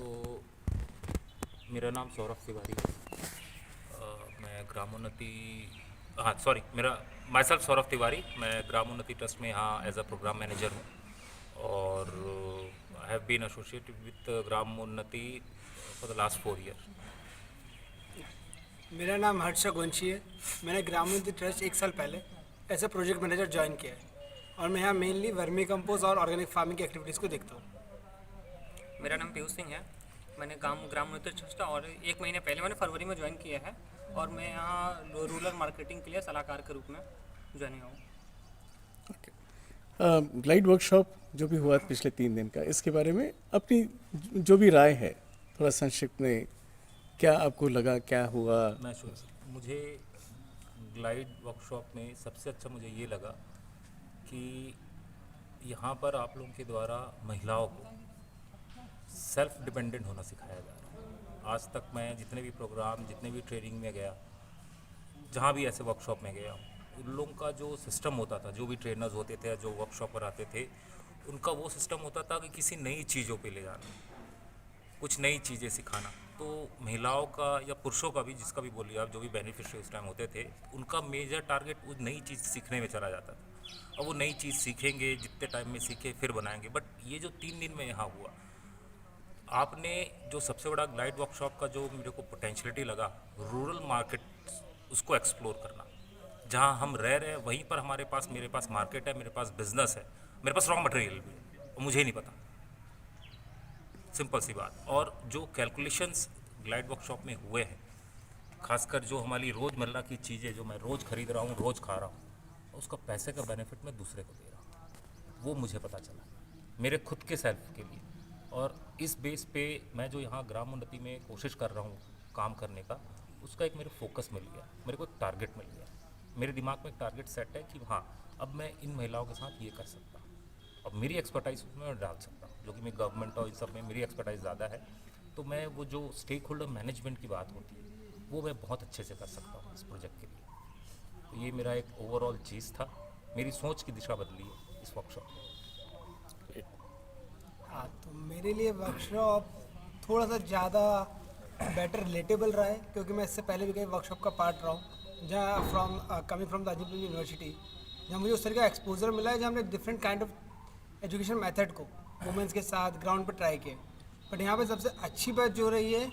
तो मेरा नाम सौरभ तिवारी है। मैं ग्रामोन्नति हाँ सॉरी मेरा माई सेल्फ सौरभ तिवारी। मैं ग्रामोन्नति ट्रस्ट में यहाँ एज अ प्रोग्राम मैनेजर हूँ और I have been associated with Gramonnati for the last 4 year. मेरा नाम हर्षा गोंची है। मैंने ग्रामोन्नति ट्रस्ट एक साल पहले as a project manager join किया है और मैं यहाँ मेनली वर्मी कंपोस्ट और ऑर्गेनिक फार्मिंग की एक्टिविटीज़ को देखता हूँ। मेरा नाम पीयूष सिंह है। मैंने ग्रामोन्नति ट्रस्ट और 1 महीने पहले मैंने फरवरी में ज्वाइन किया है और मैं यहाँ रूरल मार्केटिंग के लिए सलाहकार के रूप में ज्वाइन हुआ हूँ। ग्लाइड वर्कशॉप जो भी हुआ पिछले 3 दिन का, इसके बारे में अपनी जो भी राय है थोड़ा संक्षिप्त में, क्या आपको लगा, क्या हुआ? मैं मुझे ग्लाइड वर्कशॉप में सबसे अच्छा मुझे ये लगा कि यहाँ पर आप लोगों के द्वारा महिलाओं को सेल्फ डिपेंडेंट होना सिखाया जा रहा है। आज तक मैं जितने भी प्रोग्राम, जितने भी ट्रेनिंग में गया, जहाँ भी ऐसे वर्कशॉप में गया, उन लोगों का जो सिस्टम होता था, जो भी ट्रेनर्स होते थे, जो वर्कशॉप पर आते थे, उनका वो सिस्टम होता था कि किसी नई चीज़ों पे ले जाना, कुछ नई चीज़ें सिखाना। तो महिलाओं का या पुरुषों का भी, जिसका भी बोलिए आप, जो भी बेनिफिशियरी उस टाइम होते थे, उनका मेजर टारगेट उस नई चीज़ सीखने में चला जाता था। अब वो नई चीज़ सीखेंगे, जितने टाइम में सीखे फिर बनाएंगे। बट ये जो 3 दिन में यहाँ हुआ, आपने जो सबसे बड़ा ग्लाइड वर्कशॉप का जो मेरे को पोटेंशियलिटी लगा, रूरल मार्केट उसको एक्सप्लोर करना। जहाँ हम रह रहे हैं वहीं पर हमारे पास, मेरे पास मार्केट है, मेरे पास बिजनेस है, मेरे पास रॉ मटेरियल भी है और मुझे नहीं पता। सिंपल सी बात। और जो कैलकुलेशंस ग्लाइड वर्कशॉप में हुए हैं, खासकर जो हमारी रोज़मर्रा की चीज़ें जो मैं रोज़ खरीद रहा हूँ, रोज़ खा रहा हूँ, उसका पैसे का बेनिफिट मैं दूसरे को दे रहा हूँ, वो मुझे पता चला मेरे खुद के सेल्फ के लिए। और इस बेस पे मैं जो यहाँ ग्रामोन्नति में कोशिश कर रहा हूँ काम करने का, उसका एक मेरे फोकस मिल गया, मेरे को एक टारगेट मिल गया। मेरे दिमाग में एक टारगेट सेट है कि हाँ, अब मैं इन महिलाओं के साथ ये कर सकता हूँ, अब मेरी एक्सपर्टाइज उसमें मैं डाल सकता हूँ, जो कि मैं गवर्नमेंट और इन सब में मेरी एक्सपर्टाइज ज़्यादा है। तो मैं वो जो स्टेक होल्डर मैनेजमेंट की बात होती है, वो मैं बहुत अच्छे से कर सकता हूँ इस प्रोजेक्ट के लिए। तो ये मेरा एक ओवरऑल चीज़ था, मेरी सोच की दिशा बदली है इस वर्कशॉप में। हाँ, तो मेरे लिए वर्कशॉप थोड़ा सा ज़्यादा बेटर रिलेटेबल रहा है, क्योंकि मैं इससे पहले भी कई वर्कशॉप का पार्ट रहा हूँ, जहाँ कमिंग फ्रॉम द अजीमपुर यूनिवर्सिटी, जहाँ मुझे उस तरह का एक्सपोजर मिला है, जहाँ हमने different kind of education method को वुमेंस के साथ ग्राउंड पर ट्राई किए। बट यहाँ पे सबसे अच्छी बात जो रही है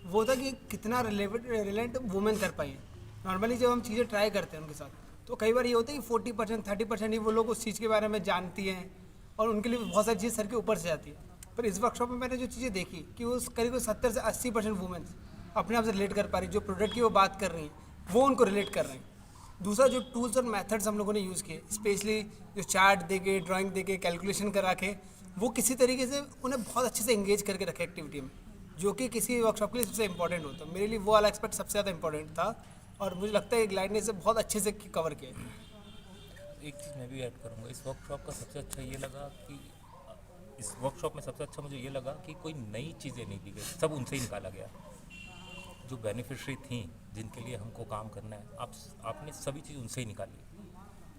वो था कि कितना रिलेवेंट वुमेन कर पाई है। नॉर्मली जब हम चीज़ें ट्राई करते हैं उनके साथ, तो कई बार ये होता है कि 40% 30% ही वो लोग उस चीज़ के बारे में जानती हैं और उनके लिए बहुत सारी चीज़ सर के ऊपर से जाती है। पर इस वर्कशॉप में मैंने जो चीज़ें देखी कि वो करीब 70 से 80% वुमेन्स अपने आप से रिलेट कर पा रही, जो प्रोडक्ट की वो बात कर रही हैं वो उनको रिलेट कर रहे हैं। दूसरा, जो टूल्स और मेथड्स हम लोगों ने यूज़ किए, स्पेशली जो चार्ट दे के, ड्राइंग दे के, कैलकुलेशन करा के, वो किसी तरीके से उन्हें बहुत अच्छे से एंगेज करके रखे एक्टिविटी में, जो कि किसी वर्कशॉप के लिए सबसे इंपॉर्टेंट होता है। मेरे लिए वो वाला एस्पेक्ट सबसे ज़्यादा इंपॉर्टेंट था और मुझे लगता है ग्लाइड ने इसे बहुत अच्छे से कवर किया है। एक चीज़ मैं भी ऐड करूँगा, इस वर्कशॉप का सबसे अच्छा ये लगा कि इस वर्कशॉप में सबसे अच्छा मुझे ये लगा कि कोई नई चीज़ें नहीं दी गई, सब उनसे ही निकाला गया। जो बेनिफिशरी थी, जिनके लिए हमको काम करना है, आपने सभी चीज़ उनसे ही निकाली,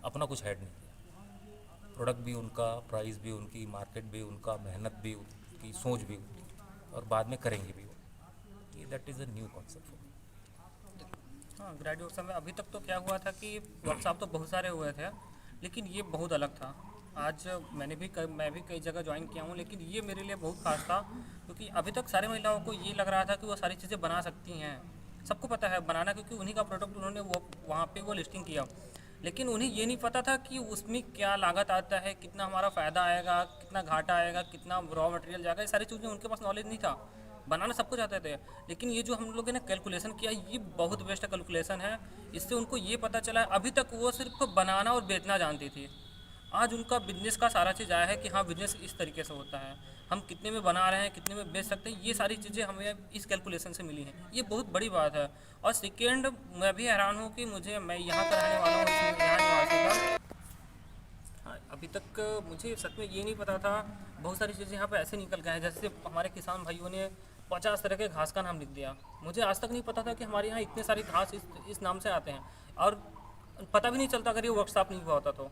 अपना कुछ ऐड नहीं किया। प्रोडक्ट भी उनका, प्राइस भी उनकी, मार्केट भी उनका, मेहनत भी उनकी, सोच भी उनकी, और बाद में करेंगे भी वो। ये that is a new concept for me. हाँ, ग्रेड वर्कशॉप में अभी तक तो क्या हुआ था कि वर्कशॉप तो बहुत सारे हुए थे, लेकिन ये बहुत अलग था। आज मैं भी कई जगह ज्वाइन किया हूँ, लेकिन ये मेरे लिए बहुत खास था, क्योंकि अभी तक सारे महिलाओं को ये लग रहा था कि वो सारी चीज़ें बना सकती हैं, सबको पता है बनाना, क्योंकि उन्हीं का प्रोडक्ट उन्होंने वो वहाँ पे वो लिस्टिंग किया। लेकिन उन्हें ये नहीं पता था कि उसमें क्या लागत आता है, कितना हमारा फ़ायदा आएगा, कितना घाटा आएगा, कितना रॉ मटेरियल जाएगा, ये सारी चीज़ें उनके पास नॉलेज नहीं था। बनाना सबको चाहते थे, लेकिन ये जो हम लोगों ने कैलकुलेशन किया, ये बहुत बेस्ट कैलकुलेशन है। इससे उनको ये पता चला, अभी तक वो सिर्फ बनाना और बेचना जानती थी, आज उनका बिजनेस का सारा चीज़ आया है कि हाँ, बिजनेस इस तरीके से होता है, हम कितने में बना रहे हैं, कितने में बेच सकते हैं, ये सारी चीज़ें हमें इस कैलकुलेशन से मिली हैं। ये बहुत बड़ी बात है। और सेकेंड, मैं भी हैरान हूँ कि मैं यहाँ का रहने वाला हूँ, यहाँ निवासी का। हाँ, अभी तक मुझे सच में ये नहीं पता था, बहुत सारी चीज़ें यहाँ पे ऐसे निकल गए हैं, जैसे हमारे किसान भाइयों ने 50 तरह के घास का नाम लिख दिया। मुझे आज तक नहीं पता था कि हमारे यहाँ इतने सारे घास इस नाम से आते हैं, और पता भी नहीं चलता अगर ये वर्कशॉप नहीं हुआ होता तो।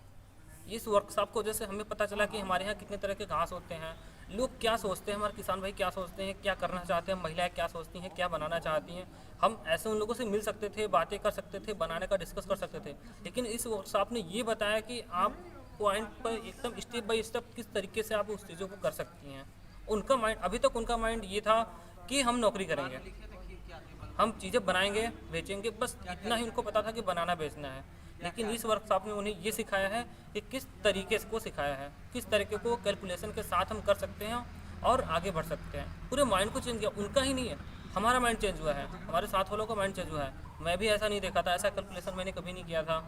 इस वर्कशॉप को वजह से हमें पता चला कि हमारे यहाँ कितने तरह के घास होते हैं। लोग क्या सोचते हैं, हमारे किसान भाई क्या सोचते हैं, क्या करना चाहते हैं, महिलाएं क्या सोचती हैं, क्या बनाना चाहती हैं। हम ऐसे उन लोगों से मिल सकते थे, बातें कर सकते थे, बनाने का डिस्कस कर सकते थे। लेकिन इस वर्कशॉप ने ये बताया कि आप पॉइंट पर एकदम स्टेप बाय स्टेप किस तरीके से आप उस चीज़ों को कर सकती हैं। उनका माइंड, अभी तक उनका माइंड ये था कि हम नौकरी करेंगे, हम चीज़ें बनाएंगे, बेचेंगे, बस इतना ही उनको पता था कि बनाना बेचना है। लेकिन इस वर्कशॉप ने उन्हें ये सिखाया है कि किस तरीके को सिखाया है, किस तरीके को कैलकुलेशन के साथ हम कर सकते हैं और आगे बढ़ सकते हैं। पूरे माइंड को चेंज किया, उनका ही नहीं है, हमारा माइंड चेंज हुआ है, हमारे साथ वालों का माइंड चेंज हुआ है। मैं भी ऐसा नहीं देखा था, ऐसा कैलकुलेशन मैंने कभी नहीं किया था।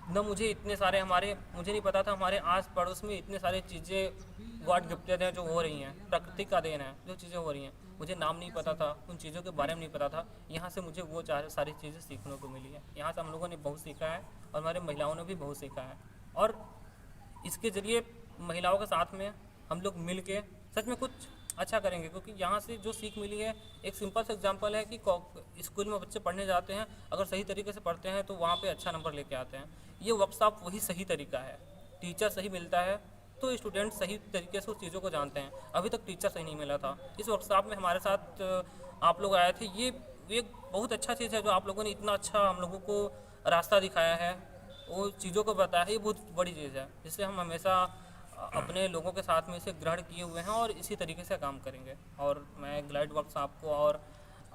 न मुझे इतने सारे मुझे नहीं पता था हमारे आस पड़ोस में इतने सारे चीज़ें गॉड गिफ्टेड हैं जो हो रही हैं, प्रकृति का देन है जो चीज़ें हो रही हैं। मुझे नाम नहीं पता था, उन चीज़ों के बारे में नहीं पता था। यहाँ से मुझे वो सारी चीज़ें सीखने को मिली है। यहाँ से हम लोगों ने बहुत सीखा है और हमारे महिलाओं ने भी बहुत सीखा है। और इसके ज़रिए महिलाओं के साथ में हम लोग मिल के सच में कुछ अच्छा करेंगे, क्योंकि यहाँ से जो सीख मिली है, एक सिंपल सा एग्जांपल है कि स्कूल में बच्चे पढ़ने जाते हैं, अगर सही तरीके से पढ़ते हैं तो वहाँ पे अच्छा नंबर लेके आते हैं। ये वर्कशॉप वही सही तरीका है, टीचर सही मिलता है तो स्टूडेंट सही तरीके से उस चीज़ों को जानते हैं। अभी तक टीचर सही नहीं मिला था। इस वर्कशॉप में हमारे साथ आप लोग आए थे, ये एक बहुत अच्छा चीज़ है जो आप लोगों ने इतना अच्छा हम लोगों को रास्ता दिखाया है, वो चीज़ों को बताया है, ये बहुत बड़ी चीज़ है, जिससे हम हमेशा अपने लोगों के साथ में इसे ग्रहण किए हुए हैं और इसी तरीके से काम करेंगे। और मैं ग्लाइड वर्कशॉप को और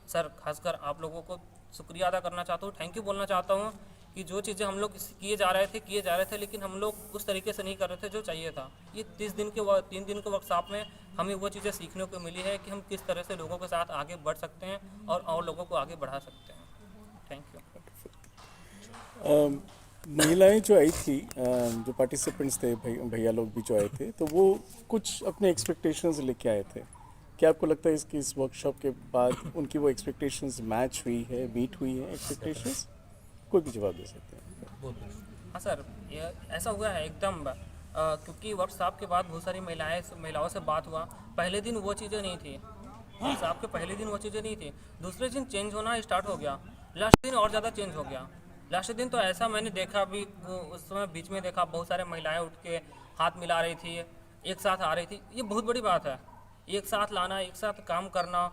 सर खासकर आप लोगों को शुक्रिया अदा करना चाहता हूँ, थैंक यू बोलना चाहता हूँ कि जो चीज़ें हम लोग किए जा रहे थे लेकिन हम लोग उस तरीके से नहीं कर रहे थे जो चाहिए था। ये 3 दिन के वर्कशॉप में हमें वो चीज़ें सीखने को मिली है कि हम किस तरह से लोगों के साथ आगे बढ़ सकते हैं और लोगों को आगे बढ़ा सकते हैं। Thank you. महिलाएं जो आई थी, जो पार्टिसिपेंट्स थे, भैया लोग भी जो आए थे, तो वो कुछ अपने एक्सपेक्टेशंस लेके आए थे। क्या आपको लगता है इस वर्कशॉप के बाद उनकी वो एक्सपेक्टेशंस मैच हुई है, मीट हुई है एक्सपेक्टेशंस? कोई भी जवाब दे सकते हैं। हाँ सर, ये ऐसा हुआ है एकदम, क्योंकि वर्कशॉप के बाद बहुत सारी महिलाओं से बात हुआ। पहले दिन वो चीज़ें नहीं थी, वर्कशॉप के पहले दिन वो चीज़ें नहीं थी, दूसरे दिन चेंज होना स्टार्ट हो गया, लास्ट दिन और ज़्यादा चेंज हो गया। लास्ट दिन तो ऐसा मैंने देखा भी, उस समय बीच में देखा बहुत सारे महिलाएं उठ के हाथ मिला रही थी, एक साथ आ रही थी। ये बहुत बड़ी बात है, एक साथ लाना, एक साथ काम करना।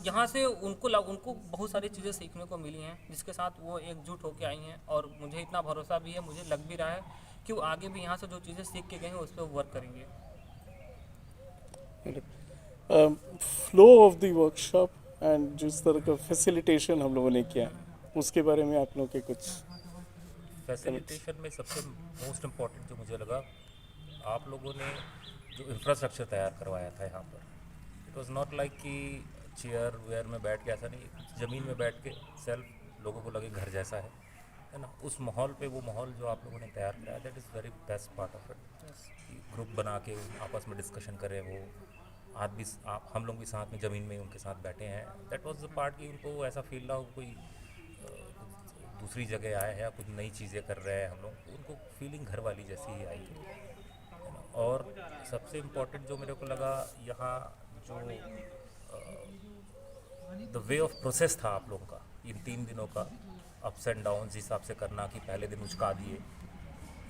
यहाँ से उनको बहुत सारी चीज़ें सीखने को मिली हैं, जिसके साथ वो एकजुट होकर आई हैं। और मुझे इतना भरोसा भी है, मुझे लग भी रहा है कि वो आगे भी यहाँ से जो चीज़ें सीख के गए हैं उस पर वर्क करेंगे। Flow of the workshop and जिस तरह का फैसिलिटेशन हम लोगों ने किया, उसके बारे में आप लोगों के कुछ? फैसिलिटेशन में सबसे मोस्ट इम्पॉर्टेंट जो मुझे लगा, आप लोगों ने जो इंफ्रास्ट्रक्चर तैयार करवाया था यहाँ पर, इट वॉज नॉट लाइक कि चेयर वेयर में बैठ के, ऐसा नहीं, ज़मीन में बैठ के सेल्फ लोगों को लगे घर जैसा है ना, उस माहौल पे वो माहौल जो आप लोगों ने तैयार कराया, that is very best part of it. Group बना के आपस में डिस्कशन करें, वो आज भी हम लोग भी साथ में ज़मीन में उनके साथ बैठे हैं, दैट वाज द पार्ट कि उनको ऐसा फील ना हो कोई दूसरी जगह आए हैं या कुछ नई चीज़ें कर रहे हैं हम लोग, उनको फीलिंग घर वाली जैसी ही आई है ना। और सबसे इम्पोर्टेंट जो मेरे को लगा यहाँ, जो द वे ऑफ प्रोसेस था आप लोगों का इन 3 दिनों का, अप्स एंड डाउन हिसाब से करना, कि पहले दिन उचका दिए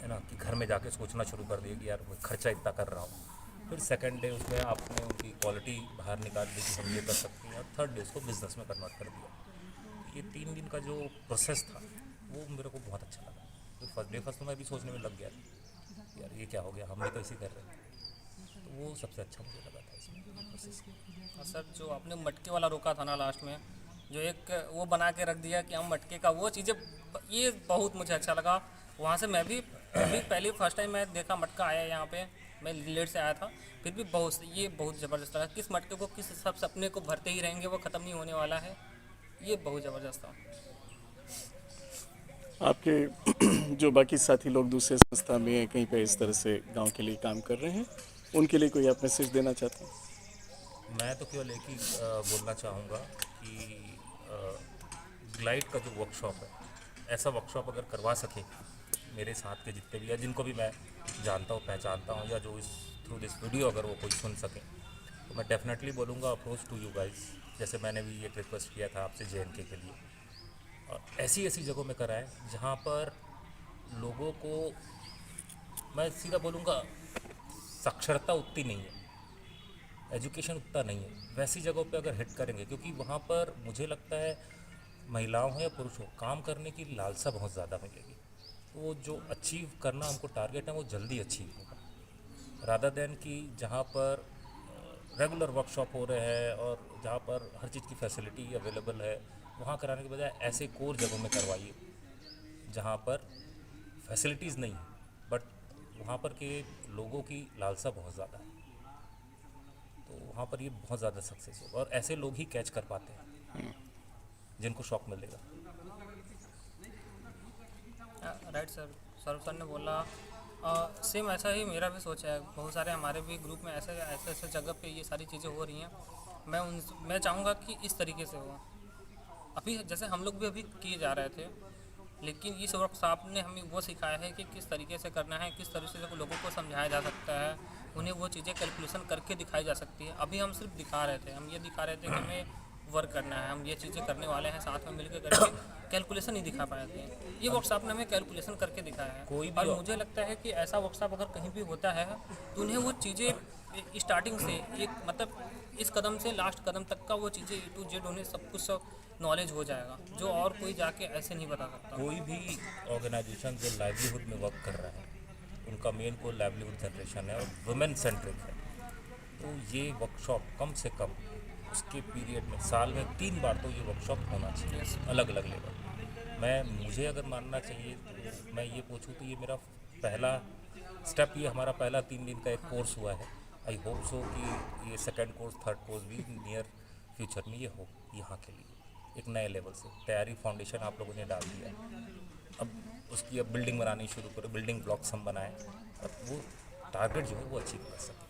है ना, कि घर में जाके सोचना शुरू कर दिए कि यार मैं खर्चा इतना कर रहा हूँ। फिर सेकंड डे उसमें आपने उनकी क्वालिटी बाहर निकाल दी कि हम ये कर सकते हैं, और थर्ड डे उसको बिज़नेस में कन्वर्ट कर दिया। ये 3 दिन का जो प्रोसेस था वो मेरे को बहुत अच्छा लगा। तो फर्स्ट तो मैं भी सोचने में लग गया यार ये क्या हो गया, हम भी तो इसी कर रहे हैं। तो वो सबसे अच्छा मुझे लगा था इसमें प्रोसेस। हाँ सर, जो आपने मटके वाला रोका था ना लास्ट में, जो एक वो बना के रख दिया कि हम मटके का, वो चीज़ें, ये बहुत मुझे अच्छा लगा। वहाँ से मैं भी पहले फर्स्ट टाइम मैं देखा मटका आया यहाँ पे, मैं लेट से आया था, फिर भी ये बहुत ज़बरदस्त लगा। किस मटके को किस सब सपने को भरते ही रहेंगे, वो ख़त्म नहीं होने वाला है, ये बहुत ज़बरदस्त था। आपके जो बाकी साथी लोग दूसरे संस्था में कहीं पे इस तरह से गांव के लिए काम कर रहे हैं, उनके लिए कोई आप मैसेज देना चाहते हैं? मैं तो केवल एक ही बोलना चाहूँगा कि ग्लाइड का जो वर्कशॉप है, ऐसा वर्कशॉप अगर करवा सके मेरे साथ के जितने भी, या जिनको भी मैं जानता हूँ, पहचानता हूँ, या जो इस थ्रू दिस वीडियो अगर वो कोई सुन सके, तो मैं डेफिनेटली बोलूँगा अप्रोच टू यू गाइस, जैसे मैंने भी एक रिक्वेस्ट किया था आपसे JNK के लिए। और ऐसी जगहों में कराएं जहाँ पर लोगों को, मैं सीधा बोलूँगा, साक्षरता उतनी नहीं है, एजुकेशन उतना नहीं है, वैसी जगहों पे अगर हिट करेंगे, क्योंकि वहाँ पर मुझे लगता है महिलाओं हो या पुरुष हो, काम करने की लालसा बहुत ज़्यादा मिलेगी। तो वो जो अचीव करना हमको टारगेट है वो जल्दी अचीव होगा, रादर देन कि जहाँ पर रेगुलर वर्कशॉप हो रहे हैं और जहाँ पर हर चीज़ की फैसिलिटी अवेलेबल है, वहाँ कराने के बजाय ऐसे कोर जगहों में करवाइए जहाँ पर फैसिलिटीज़ नहीं है बट वहाँ पर के लोगों की लालसा बहुत ज़्यादा है, तो वहाँ पर ये बहुत ज़्यादा सक्सेस होगा और ऐसे लोग ही कैच कर पाते हैं जिनको शौक मिलेगा। राइट सर, सौरभ सर ने बोला सेम ऐसा ही मेरा भी सोच है। बहुत सारे हमारे भी ग्रुप में ऐसे ऐसे ऐसे जगह पे ये सारी चीज़ें हो रही हैं। मैं चाहूँगा कि इस तरीके से हो। अभी जैसे हम लोग भी अभी किए जा रहे थे, लेकिन इस वर्कशॉप ने हमें वो सिखाया है कि किस तरीके से करना है, किस तरीके से लोगों को समझाया जा सकता है, उन्हें वो चीज़ें कैलकुलेशन करके दिखाई जा सकती है। अभी हम सिर्फ दिखा रहे थे, हम ये दिखा रहे थे कि हमें वर्क करना है, हम ये चीज़ें करने वाले हैं, साथ में मिलकर करके कैलकुलेशन नहीं दिखा पाए थे। ये वर्कशॉप ने हमें कैलकुलेशन करके दिखाया है। कोई भी और मुझे लगता है कि ऐसा वर्कशॉप अगर कहीं भी होता है तो उन्हें वो चीज़ें स्टार्टिंग से एक मतलब इस कदम से लास्ट कदम तक का वो चीज़ें A to Z उन्हें सब कुछ नॉलेज हो जाएगा, जो और कोई जाके ऐसे नहीं बता सकता। कोई भी ऑर्गेनाइजेशन जो लाइवलीहुड में वर्क कर रहा है उनका मेन गोल लाइवलीहुड जनरेशन है और वुमेन सेंट्रिक है, तो ये वर्कशॉप कम से कम उसके पीरियड में साल में 3 बार तो ये वर्कशॉप होना चाहिए अलग अलग लेवल। मुझे अगर मानना चाहिए तो मैं ये पूछूं तो ये मेरा पहला स्टेप, ये हमारा पहला 3 दिन का एक कोर्स हुआ है। आई होप सो कि ये सेकंड कोर्स थर्ड कोर्स भी नियर फ्यूचर में ये हो यहाँ के लिए एक नए लेवल से तैयारी फाउंडेशन आप लोगों ने डाल दिया है। अब उसकी अब बिल्डिंग बनानी शुरू करो, बिल्डिंग ब्लॉक्स हम बनाएं और वो टारगेट जो है वो अचीव कर सकें।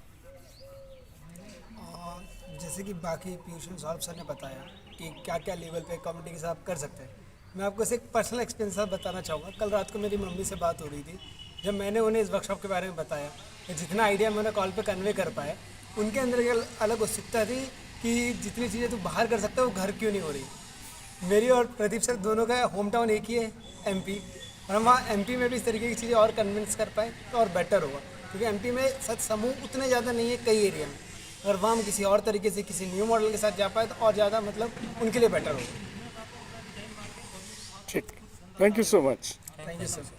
जैसे कि बाकी पीयूष और सौरभ सर ने बताया कि क्या क्या लेवल पे कम्युनिटी के साथ कर सकते हैं, मैं आपको इसे एक पर्सनल एक्सपीरियंस बताना चाहूँगा। कल रात को मेरी मम्मी से बात हो रही थी, जब मैंने उन्हें इस वर्कशॉप के बारे में बताया, तो जितना आइडिया मैंने कॉल पे कन्वे कर पाया, उनके अंदर एक अलग उत्सुकता थी कि जितनी चीज़ें तू बाहर कर सकता है वो घर क्यों नहीं हो रही। मेरी और प्रदीप सर दोनों का होम टाउन एक ही है MP, और हम वहाँ MP में भी इस तरीके की चीज़ें और कन्विंस कर पाए तो और बेटर होगा, क्योंकि MP में सच समूह उतने ज़्यादा नहीं है कई एरिया में, अगर वहाँ हम किसी और तरीके से किसी न्यू मॉडल के साथ जा पाए तो और ज़्यादा मतलब उनके लिए बेटर होगा। ठीक, thank you so much. Thank you sir.